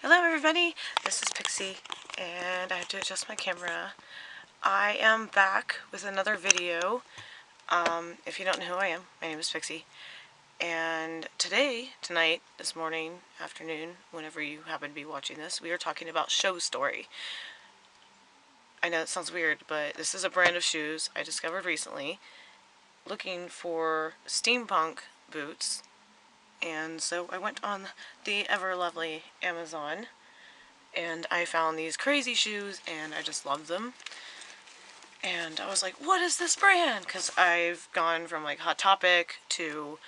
Hello everybody, this is Pixie, and I have to adjust my camera. I am back with another video. If you don't know who I am, my name is Pixie. And tonight, this morning, afternoon, whenever you happen to be watching this, we are talking about Show Story. I know it sounds weird, but this is a brand of shoes I discovered recently, looking for steampunk boots. And so I went on the ever lovely Amazon, and I found these crazy shoes, and I just loved them. And I was like, what is this brand? Because I've gone from like Hot Topic to,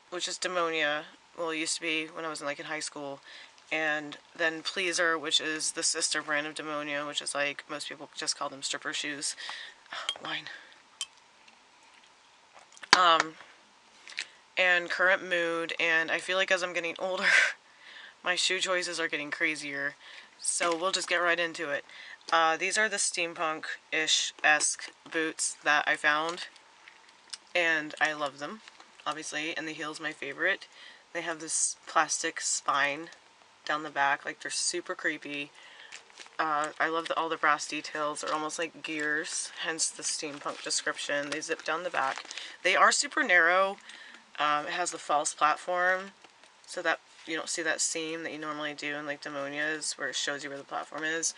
which is Demonia, well, it used to be when I was in high school, and then Pleaser, which is the sister brand of Demonia, which is like, most people just call them stripper shoes. Wine. And Current Mood, and I feel like as I'm getting older, my shoe choices are getting crazier, so we'll just get right into it. These are the steampunk-ish-esque boots that I found, and I love them, obviously, and the heel's my favorite. They have this plastic spine down the back, like they're super creepy. I love all the brass details. They're almost like gears, hence the steampunk description. They zip down the back. They are super narrow. It has the false platform, so that you don't see that seam that you normally do in like Demonias, where it shows you where the platform is.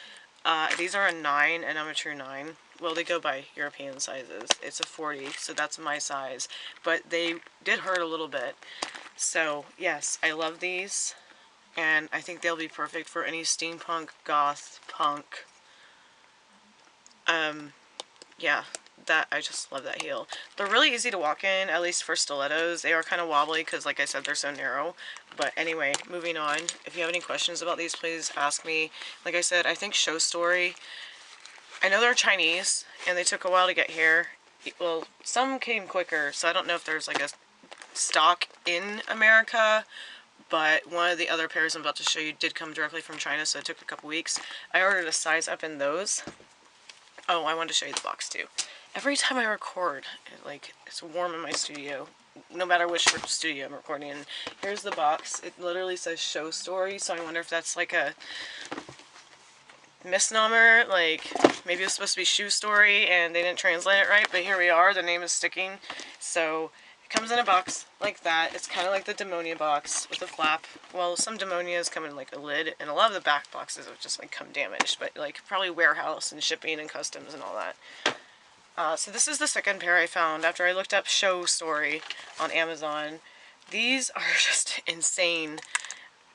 These are a 9, and I'm a true 9. Well, they go by European sizes. It's a 40, so that's my size. But they did hurt a little bit. So, yes, I love these, and I think they'll be perfect for any steampunk, goth, punk. Yeah. I just love that heel. They're really easy to walk in, at least for stilettos. They are kind of wobbly because, like I said, they're so narrow. But anyway, moving on. If you have any questions about these, please ask me. Like I said, I think Show Story, I know they're Chinese, and they took a while to get here. Well, some came quicker, so I don't know if there's like a stock in America. But one of the other pairs I'm about to show you did come directly from China, so it took a couple weeks. I ordered a size up in those. Oh, I wanted to show you the box too. Every time I record, it's warm in my studio, no matter which studio I'm recording in. Here's the box. It literally says Show Story, so I wonder if that's like a misnomer, like maybe it was supposed to be Shoe Story and they didn't translate it right, but here we are, the name is sticking. So it comes in a box like that. It's kind of like the Demonia box with a flap. Well, some Demonias come in like a lid, and a lot of the back boxes have just like come damaged, but like probably warehouse and shipping and customs and all that. So this is the second pair I found after I looked up Show Story on Amazon. These are just insane.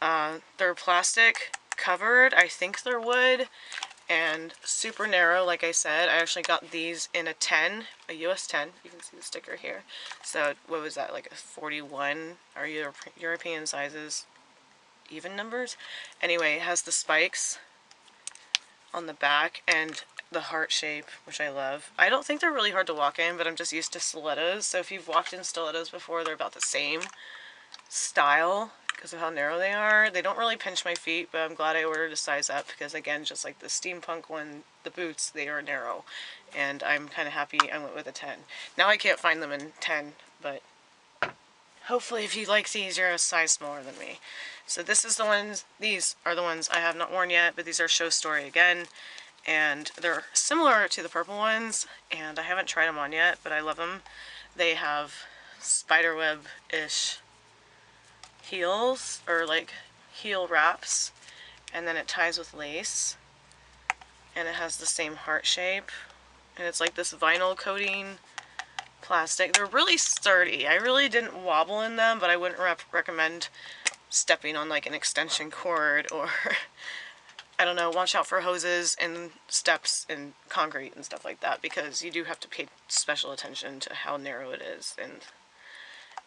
They're plastic covered. I think they're wood, and super narrow, like I said. I actually got these in a 10, a US 10. You can see the sticker here. So what was that, like a 41? Are European sizes even numbers? Anyway, it has the spikes on the back and the heart shape, which I love. I don't think they're really hard to walk in, but I'm just used to stilettos, so if you've walked in stilettos before, they're about the same style because of how narrow they are. They don't really pinch my feet, but I'm glad I ordered a size up because, again, just like the steampunk one, the boots, they are narrow, and I'm kind of happy I went with a 10. Now I can't find them in 10, but hopefully if you like these, you're a size smaller than me. So these are the ones I have not worn yet, but these are Show Story again. And they're similar to the purple ones, and I haven't tried them on yet, but I love them. They have spiderweb-ish heels, or like heel wraps, and then it ties with lace, and it has the same heart shape, and it's like this vinyl coating plastic. They're really sturdy. I really didn't wobble in them, but I wouldn't recommend stepping on like an extension cord or I don't know, watch out for hoses and steps and concrete and stuff like that, because you do have to pay special attention to how narrow it is. And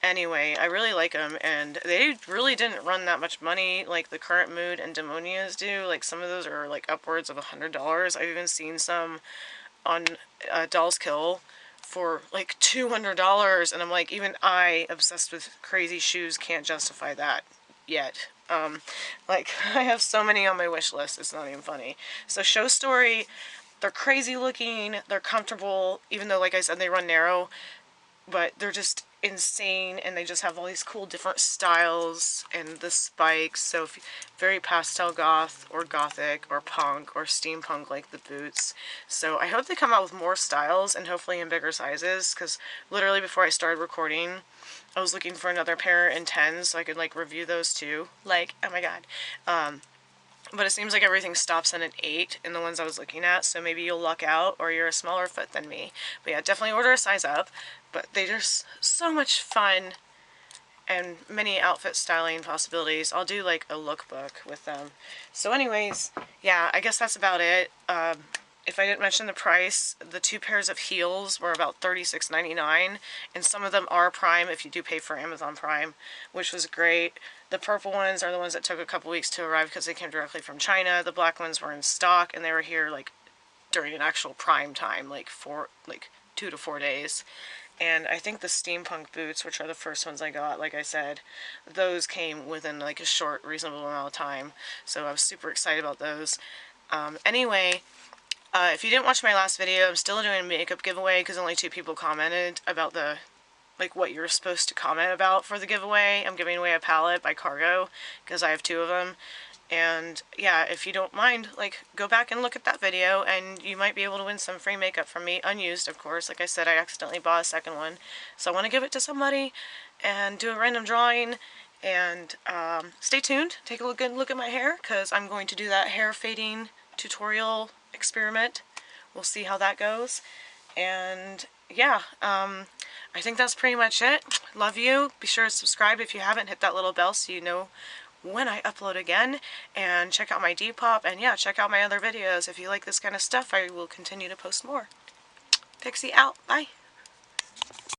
anyway, I really like them, and they really didn't run that much money like the Current Mood and Demonias do. Like some of those are like upwards of $100. I've even seen some on Doll's Kill for like $200, and I'm like, even I, obsessed with crazy shoes, can't justify that yet. Like, I have so many on my wish list, it's not even funny. So Show Story, they're crazy looking, they're comfortable, even though, like I said, they run narrow. but they're just insane, and they just have all these cool different styles and the spikes. So if, very pastel goth or gothic or punk or steampunk like the boots. So I hope they come out with more styles and hopefully in bigger sizes, because literally before I started recording I was looking for another pair in 10s so I could like review those too. Like, oh my god. But it seems like everything stops at an 8 in the ones I was looking at, so maybe you'll luck out or you're a smaller foot than me. But yeah, definitely order a size up. But they're just so much fun and many outfit styling possibilities. I'll do like a lookbook with them. So anyways, yeah, I guess that's about it. If I didn't mention the price, the 2 pairs of heels were about $36.99, and some of them are Prime if you do pay for Amazon Prime, which was great. The purple ones are the ones that took a couple weeks to arrive because they came directly from China. The black ones were in stock, and they were here like during an actual Prime time, like 2 to 4 days. And I think the steampunk boots, which are the first ones I got, like I said, those came within like a short, reasonable amount of time. So I was super excited about those. Anyway, if you didn't watch my last video, I'm still doing a makeup giveaway because only 2 people commented about the, like, what you're supposed to comment about for the giveaway. I'm giving away a palette by Cargo because I have 2 of them. And yeah, if you don't mind, like, go back and look at that video and you might be able to win some free makeup from me, unused of course. Like I said, I accidentally bought a second one, so I want to give it to somebody and do a random drawing. And stay tuned, take a good look at my hair, because I'm going to do that hair fading tutorial experiment. We'll see how that goes. And yeah, I think that's pretty much it. Love you. Be sure to subscribe if you haven't. Hit that little bell so you know when I upload again. And check out my Depop. And yeah, check out my other videos. If you like this kind of stuff, I will continue to post more. Pixie out. Bye.